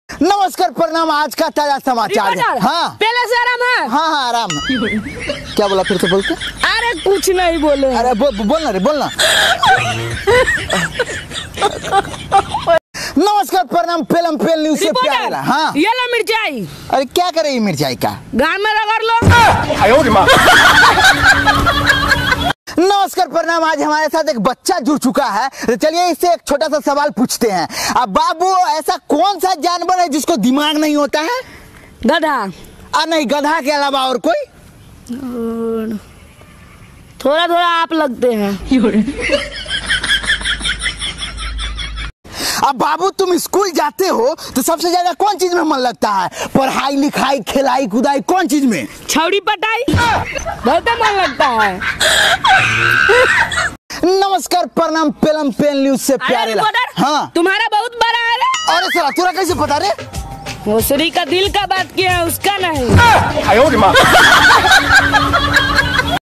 नमस्कार प्रणाम। आज का ताजा समाचार। हाँ पहले से आराम है। हाँ हाँ आराम। क्या बोला फिर से बोलते? अरे कुछ नहीं बोले। अरे बोलना रे बोलना। नमस्कार प्रणाम। फिल्म पेल न्यूज से प्यारे। हाँ ये लो मिर्चाई। अरे क्या करे ये मिर्चाई का? गान में रगड़ लो। नमस्कार प्रणाम। आज हमारे साथ एक बच्चा जुड़ चुका है, तो चलिए इससे एक छोटा सा सवाल पूछते हैं। अब बाबू, ऐसा कौन सा जानवर है जिसको दिमाग नहीं होता है? गधा। नहीं, गधा के अलावा और कोई? थोड़ा थोड़ा आप लगते हैं। अब बाबू, तुम स्कूल जाते हो तो सबसे ज्यादा कौन चीज में मन लगता है? पढ़ाई लिखाई, खिलाई कुदाई, कौन चीज में? छौड़ी पटाई बहुत मन लगता है। नमस्कार प्रणाम। फिल्म पेल न्यूज से प्यारे। हाँ तुम्हारा बहुत बड़ा है रे। अरे साला तुरा कैसे पता रे? भोसड़ी का दिल का बात किया है, उसका नहीं।